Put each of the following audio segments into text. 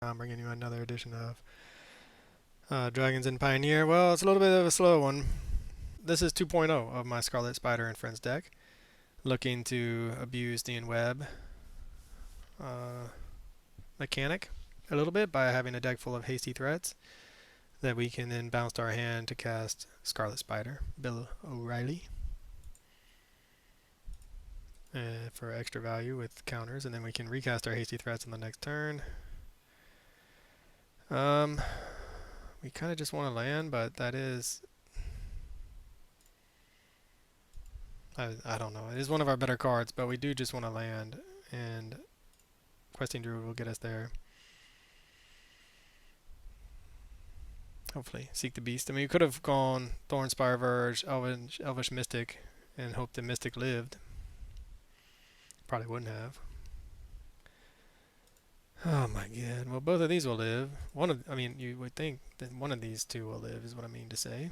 I'm bringing you another edition of Dragons and Pioneer. Well, it's a little bit of a slow one. This is 2.0 of my Scarlet Spider and Friends deck, looking to abuse the web uh, mechanic a little bit by having a deck full of hasty threats that we can then bounce to our hand to cast Scarlet Spider, Bill O'Reilly, for extra value with counters, and then we can recast our hasty threats on the next turn. We kind of just want to land, but that is... I don't know. It is one of our better cards, but we do just want to land, and Questing Druid will get us there. Hopefully. Seek the Beast. I mean, we could have gone Thornspire Verge, Elvish Mystic, and hoped the Mystic lived. Probably wouldn't have. Oh my god. Well, both of these will live. You would think that one of these two will live, is what I mean to say.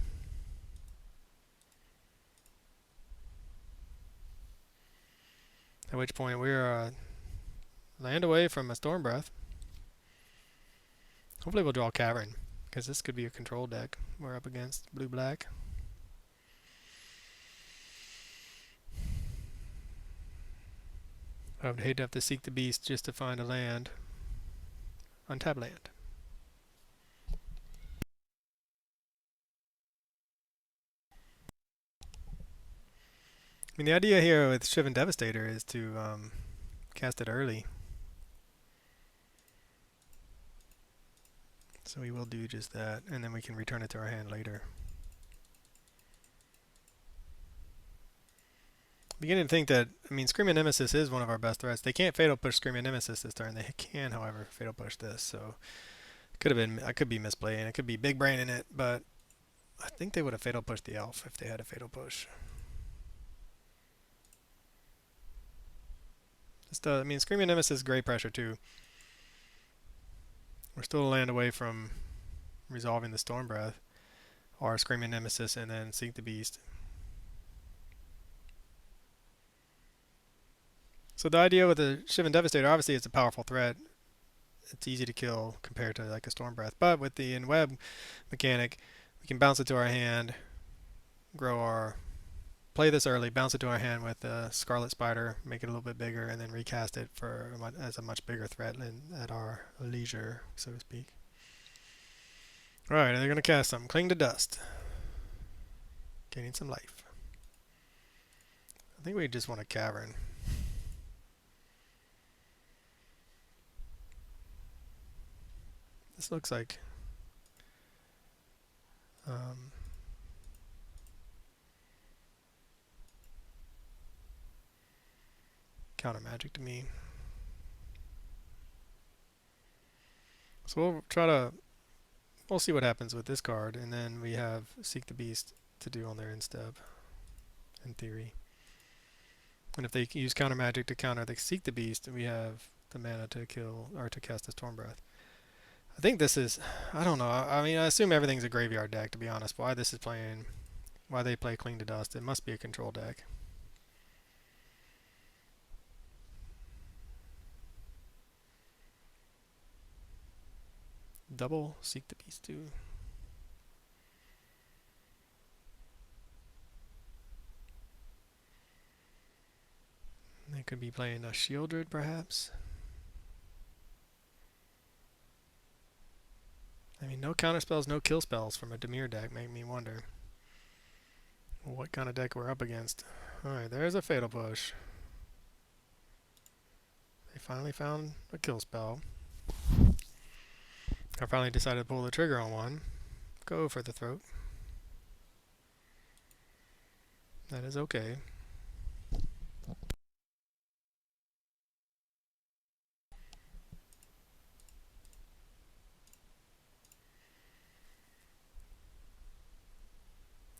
At which point we're land away from a Storm Breath. Hopefully we'll draw Cavern, because this could be a control deck we're up against, blue-black. I would hate to have to seek the Beast just to find a land. Untap land. I mean, the idea here with Shivan Devastator is to cast it early. So we will do just that, and then we can return it to our hand later. Beginning to think that, I mean, Screaming Nemesis is one of our best threats. They can't Fatal Push Screaming Nemesis this turn. They can, however, Fatal Push this. So I could be misplaying. It could be big brain in it, but I think they would have Fatal Pushed the Elf if they had a Fatal Push. I mean, Screaming Nemesis is great pressure too. We're still a land away from resolving the Storm Breath, or Screaming Nemesis and then Seek the Beast. So the idea with the Shivan Devastator, obviously it's a powerful threat. It's easy to kill compared to like a Storm Breath. But with the in-web mechanic, we can bounce it to our hand, play this early, bounce it to our hand with the Scarlet Spider, make it a little bit bigger, and then recast it as a much bigger threat at our leisure, so to speak. Alright, they're going to cast something. Cling to Dust. Gaining some life. I think we just want a Cavern. This looks like... counter magic to me. So we'll see what happens with this card, and then we have Seek the Beast to do on their end step, in theory. And if they use counter magic to counter the Seek the Beast, we have the mana to kill or to cast a Storm Breath. I think this is, I don't know. I mean, I assume everything's a graveyard deck, to be honest. Why they play Cling to Dust? It must be a control deck. Double Seek the Beast too. They could be playing a Shieldred, perhaps. I mean, no counter spells, no kill spells from a Dimir deck make me wonder what kind of deck we're up against. Alright, there's a Fatal Push. They finally found a kill spell. I finally decided to pull the trigger on one. Go for the throat. That is okay.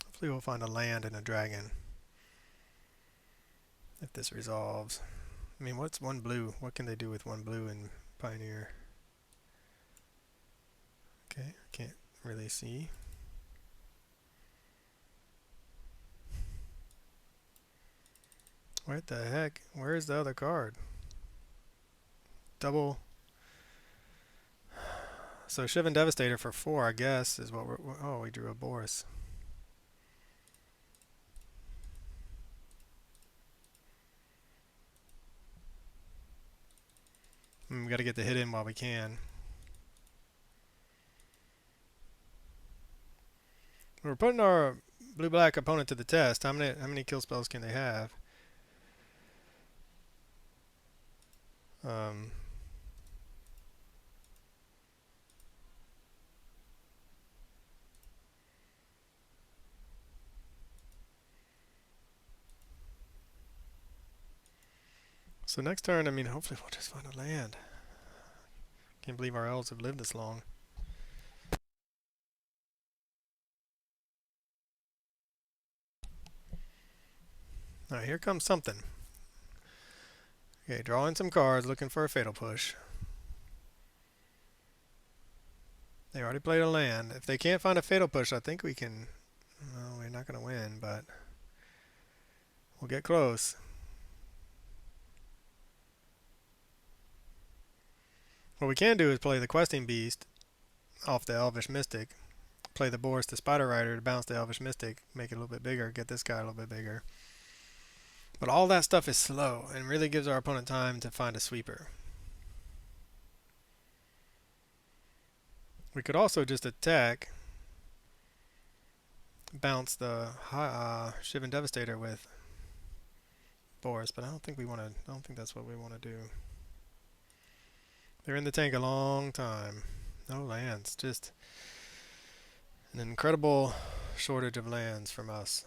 Hopefully we'll find a land and a dragon. If this resolves. I mean, what's one blue? What can they do with one blue in Pioneer? Okay, I can't really see. What the heck? Where's the other card? Double. So Shivan Devastator for 4, I guess, is what oh, we drew a Boris. We got to get the hit in while we can. We're putting our blue-black opponent to the test. How many kill spells can they have? Um, so next turn, I mean, hopefully we'll just find a land. Can't believe our elves have lived this long. Alright, here comes something. Okay, drawing some cards, looking for a fatal push. They already played a land. If they can't find a fatal push, I think we can... Well, we're not going to win, but we'll get close. What we can do is play the Questing Beast off the Elvish Mystic. Play the Boris the Spider Rider to bounce the Elvish Mystic, make it a little bit bigger, get this guy a little bit bigger. But all that stuff is slow and really gives our opponent time to find a sweeper. We could also just attack, bounce the Shivan Devastator with Boris, but I don't think that's what we want to do. They're in the tank a long time. No lands, just an incredible shortage of lands from us.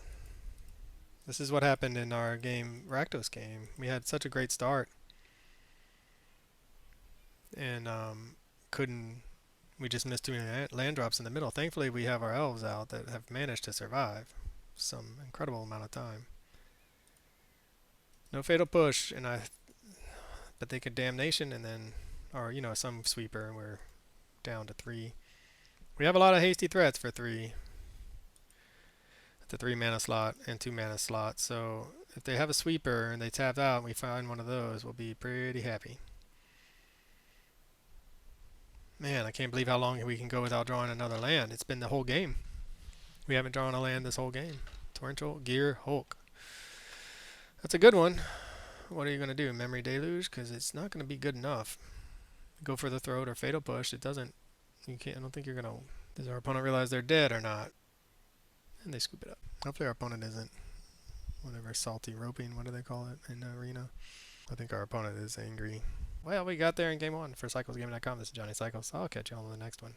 This is what happened in our game, Rakdos game. We had such a great start, and we just missed too many land drops in the middle. Thankfully, we have our elves out that have managed to survive some incredible amount of time. No fatal push, but they could damnation and then, or some sweeper, and we're down to 3. We have a lot of hasty threats for 3 at the 3 mana slot and 2 mana slot. So if they have a sweeper and they tap out and we find one of those, we'll be pretty happy. Man, I can't believe how long we can go without drawing another land. It's been the whole game. We haven't drawn a land this whole game. Torrential Gear Hulk. That's a good one. What are you going to do? Memory Deluge? Because it's not going to be good enough. Go for the throat or fatal push. It doesn't. You can't. I don't think you're going to. Does our opponent realize they're dead or not? And they scoop it up. Hopefully our opponent isn't. Whatever, salty roping. What do they call it in the arena? I think our opponent is angry. Well, we got there in game 1 for CyclesGaming.com. This is Johnny Cycles. I'll catch you on the next one.